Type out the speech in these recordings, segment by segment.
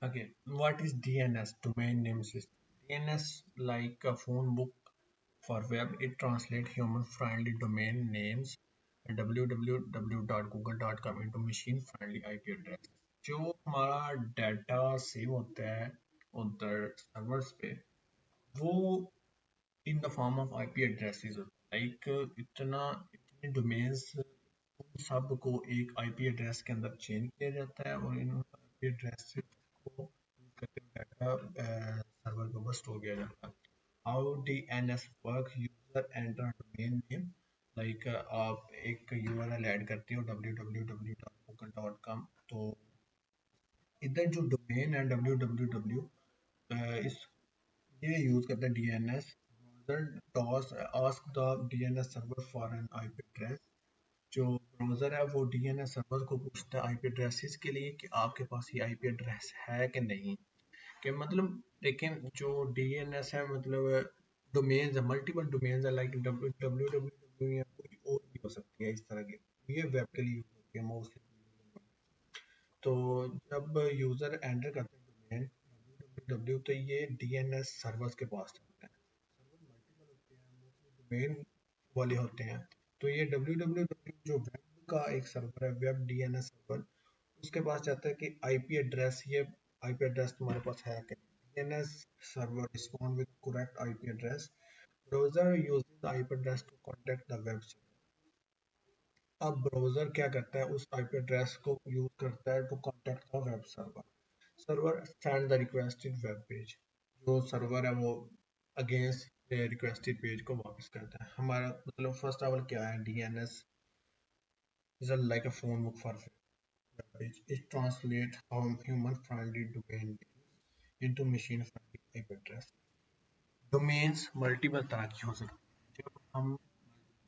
Okay, what is DNS? Domain name system. DNS like a phone book for web. It translates human-friendly domain names www.google.com into machine-friendly IP address. जो हमारा data save होता है उधर servers पे वो in the form of IP addresses होता है like इतने डोमेन्स उन सब को एक आईपी एड्रेस के अंदर चेंज किया जाता है और इन आईपी एड्रेसेस को यूज करके डाटा सर्वर के ऊपर स्टोर किया जाता है. How DNS work user enter domain name like आप एक यूआरएल ऐड करते हो www.google.com तो इधर जो डोमेन है www इस ये यूज करता है DNS browser ask the DNS server for an IP address. जो ब्राउज़र है वो डीएनएस सर्वर को पूछता है आईपी एड्रेसेस के लिए कि आपके पास ये आईपी एड्रेस है कि नहीं. कि मतलब लेकिन जो डीएनएस है मतलब डोमेन्स है मल्टीपल डोमेन्स है लाइक www या कोई और भी हो सकती है इस तरह की. ये वेब के लिए यूज होती है मोस्टली. तो जब यूजर एंटर करते हैं डोमेन www तो ये डीएनएस सर्वर्स के पास जाता है. सर्वर मल्टीपल होते हैं मोस्टली डोमेन वाले होते हैं. तो ये www जो वेब का एक सर्वर है वेब डीएनएस सर्वर उसके पास जाता है कि आईपी एड्रेस ये आईपी एड्रेस तुम्हारे पास है कि DNS server respond with correct IP address. Browser using the IP address to contact the web. अब ब्राउज़र क्या करता है उस आईपी एड्रेस को यूज करता है to contact the web server. Server send the requested web page. जो server है वो अगेंस्ट रिक्वेस्टेड पेज को वापस करता है. हमारा मतलब फर्स्ट लेवल क्या है DNS is like a phone book for web page. It translates how human-friendly domain names into machine-friendly IP address. Domains multiple तरह की हो सकती है. जब हम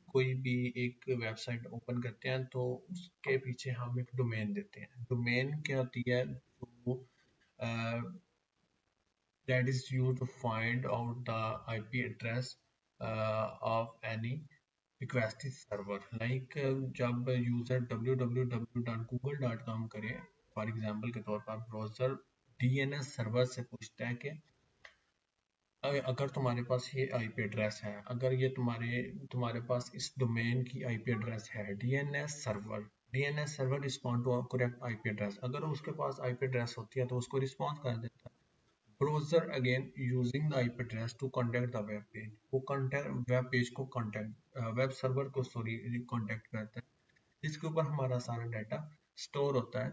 कोई भी एक वेबसाइट ओपन करते हैं तो उसके पीछे हम एक डोमेन देते हैं. डोमेन क्या होती है जो that is used to find out the IP address of any requested server. Like जब यूजर www.google.com करे फॉर एग्जांपल के तौर पर ब्राउज़र डीएनएस सर्वर से पूछता है कि अगर तुम्हारे पास ये आईपी एड्रेस है अगर ये तुम्हारे पास इस डोमेन की आईपी एड्रेस है DNS server respond to correct IP address. अगर उसके पास आईपी एड्रेस होती है तो उसको रिस्पॉन्स कर देता है. Browser again using the IP address to contact the web page. वो कॉन्टैक्ट वेब पेज को कॉन्टैक्ट वेब सर्वर को सॉरी कॉन्टैक्ट करता है जिसके ऊपर हमारा सारा डाटा स्टोर होता है.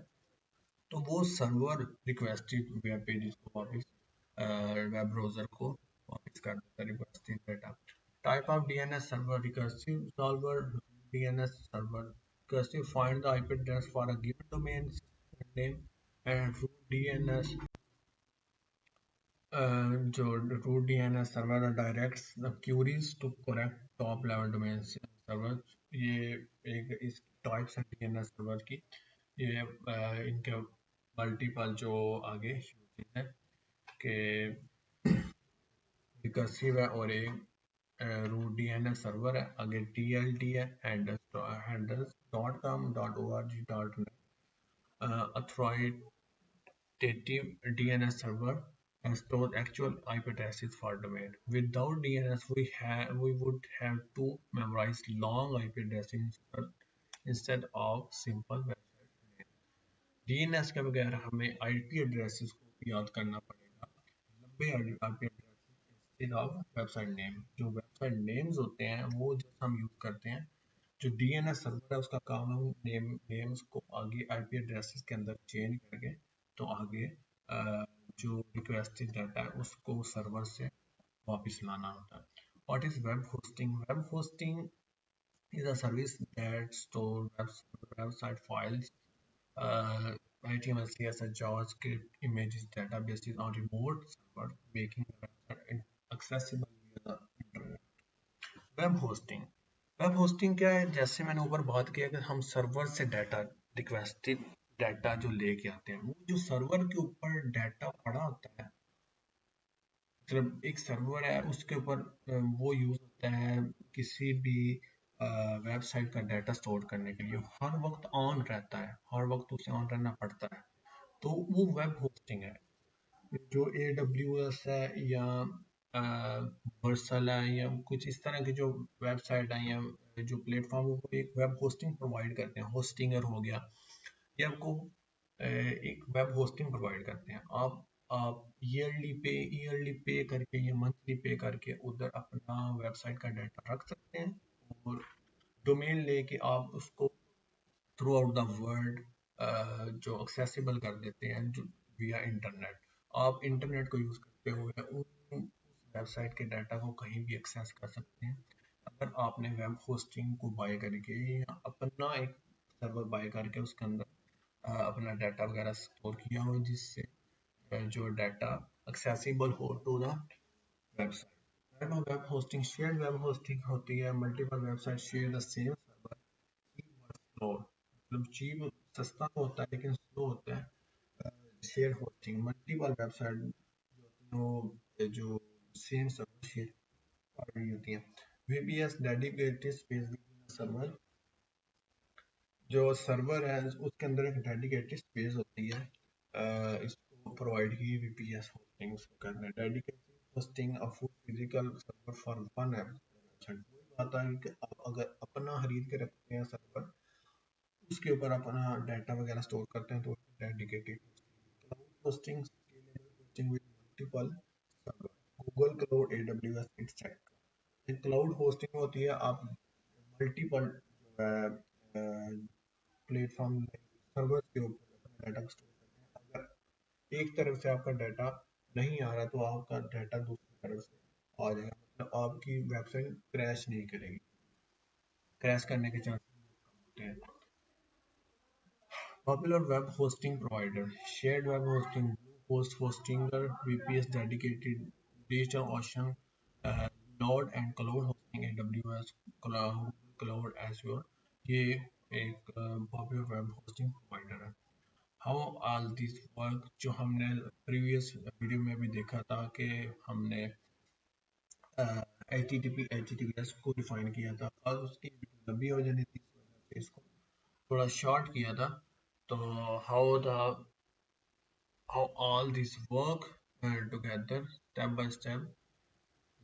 तो वो सर्वर रिक्वेस्टेड वेब पेजेस को वापस वेब ब्राउज़र को वापस कर देता है requested data. Type of DNS server recursive solver DNS server recursive find the IP address for a given domain name and root DNS जो root DNS server directs the queries to correct top level domain server. ये एक इस types है DNS server की. ये इनके multiple जो आगे यूजेस है कि रिकर्सिव है और एक रूट डीएनएस सर्वर है आगे TLD है handles .com .org .net authoritative DNS server and store actual IP addresses for domain. Without DNS, we would have to memorize long IP addresses instead of simple website name. DNS के बगैर हमें IP addresses को याद करना पड़ेगा. लंबे IP addresses instead of website name. जो website names होते हैं वो जब हम यूज करते हैं जो डीएनएस सर्वर है उसका काम है नेम्स को आगे आईपी एड्रेसेस के अंदर चेंज करके तो आगे जो रिक्वेस्टेड डाटा है उसको सर्वर से वापस लाना होता है. What is web hosting? Web hosting is a service that stores website files, HTML, CSS, JavaScript, images, databases on remote server, making the website accessible via the internet. Web hosting. Web hosting क्या है जैसे मैंने ऊपर बात किया कि हम server से डाटा रिक्वेस्टेड डाटा जो लेके आते हैं वो जो सर्वर के ऊपर डाटा पड़ा होता है मतलब एक सर्वर है उसके ऊपर वो यूज होता है किसी भी वेबसाइट का डाटा स्टोर करने के लिए हर वक्त ऑन रहता है हर वक्त उसे ऑन रहना पड़ता है तो वो वेब होस्टिंग है. जो AWS है या वर्सल है या कुछ इस तरह की जो वेबसाइट है या जो प्लेटफॉर्म है वो एक वेब होस्टिंग प्रोवाइड करते हैं। होस्टिंगर हो गया, ये आपको एक वेब होस्टिंग प्रोवाइड करते हैं। आप ईयरली पे करके या मंथली पे करके उधर अपना वेबसाइट का डाटा रख सकते हैं और डोमेन लेके आप उसको थ्रू आउट द वर्ल्ड जो एक्सेसिबल कर देते हैं जो विया इंटरनेट। आप इंटरनेट को यूज़ करते हुए उस वेबसाइट के डाटा को कहीं भी एक्सेस कर सकते हैं। अगर आपने वेब होस्टिंग को बाय करके या अपना एक सर्वर बाय करके उसके अंदर अपना डाटा वगैरह स्टोर किया हो जिससे जो डाटा एक्सेसिबल हो to the website. Web hosting shared web hosting होती है। Multiple website share the same server, slow मतलब चीप सस्ता तो होता है लेकिन स्लो होता है। शेयर होस्टिंग मल्टीपल वेबसाइट जो सेम सर्वर शेयर कर रही होती हैं। VPS डेडिकेटेड स्पेस सर्वर, जो सर्वर है उसके अंदर एक डेडिकेटेड स्पेस होती है। इसको प्रोवाइड की VPS होस्टिंग करना है। Dedicated hosting a full physical server for one website. आता है कि आप अगर अपना खरीद के रखते हैं सर्वर, उसके ऊपर अपना डाटा वगैरह स्टोर करते हैं तो dedicated hosting hosting with multiple server. Google cloud, AWS etcetera. एक क्लाउड होस्टिंग होती है, आप मल्टीपल प्लेटफॉर्म सर्वर के ऊपर अपना डाटा स्टोर करते हैं। अगर एक तरफ से आपका डाटा नहीं आ रहा तो आपका डाटा दूसरी तरफ से आ जाएगा, मतलब आपकी वेबसाइट क्रैश नहीं करेगी। क्रैश करने के चांसेस होते हैं। Popular web hosting provider, shared web hosting, Bluehost Hostinger, VPS dedicated, DigitalOcean, Node and Cloud Hosting, AWS, Google Cloud Azure, ये एक पॉपुलर वेब होस्टिंग प्रोवाइडर है। हाउ ऑल दिस वर्क, जो हमने प्रीवियस वीडियो में भी देखा था कि हमने HTTPS को डिफाइन किया था और उसकी लंबी हो जानी थी, इस वजह से इसको थोड़ा शॉर्ट किया था। तो how the how all this work together step by step.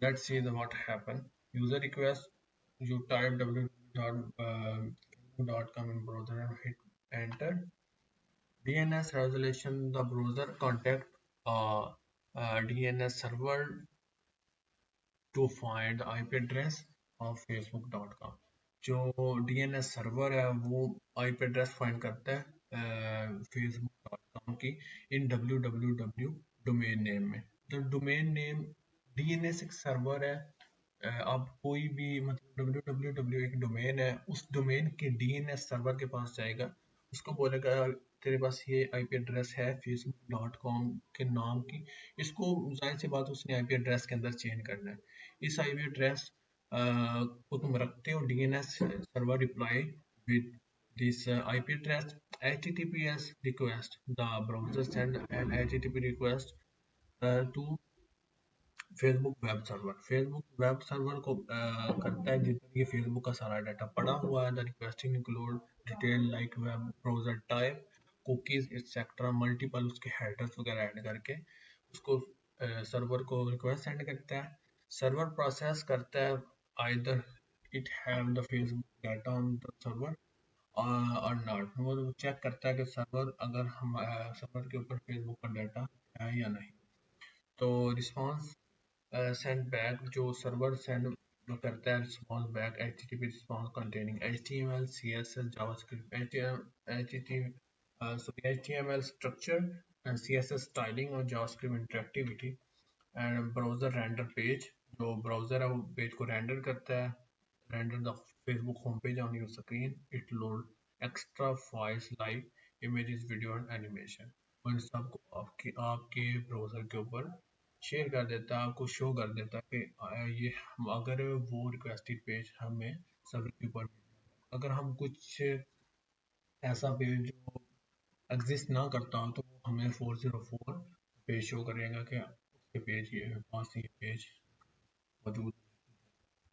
Let's see what happened. User request, you type www.facebook.com in browser and hit enter. DNS resolution, the browser contact uh, DNS server to find the IP address of facebook.com. जो DNS server है वो IP address find करता है facebook.com की इन www domain name में। तो domain name DNS एक server है। आप कोई भी मतलब www एक डोमेन है, उस डोमेन के DNS सर्वर के पास जाएगा, उसको बोलेगा तेरे पास ये IP एड्रेस है facebook.com के नाम की। इसको जाहिर सी बात उसने IP एड्रेस के अंदर चेंज करना है। इस IP एड्रेस को तुम रखते हो DNS server reply with this IP address HTTPS request, the browser send an HTTP request to Facebook web server. Facebook web server को करता है जितना ये फेसबुक का सारा डाटा पड़ा हुआ है। The requesting include detail like web browser type, cookies etcetera, multiple उसके हेडर्स वगैरह ऐड करके उसको सर्वर को रिक्वेस्ट सेंड करता है। सर्वर प्रोसेस करता है either it have the Facebook data on the server और नॉट। वो चेक करता है कि सर्वर अगर हम सर्वर के ऊपर फेसबुक का डाटा है या नहीं। तो रिस्पॉन्स सेंड बैक, जो सर्वर सेंड करता है response back, HTTP response containing HTML, CSS, JavaScript, HTML structure and CSS styling और JavaScript interactivity and browser render page, जो ब्राउजर है वो पेज को रेंडर करता है। Render the Facebook home page on your screen, it load extra files like images, video and animation. और इन सबको आपके आपके ब्राउजर के ऊपर शेयर कर देता है, आपको शो कर देता है कि ये अगर वो रिक्वेस्टेड पेज हमें सर्वर के ऊपर, अगर हम कुछ ऐसा पेज जो एग्जिस्ट ना करता हो तो वो हमें 404 पेज शो करेगा कि उसके पेज ये पास ये पेज मौजूद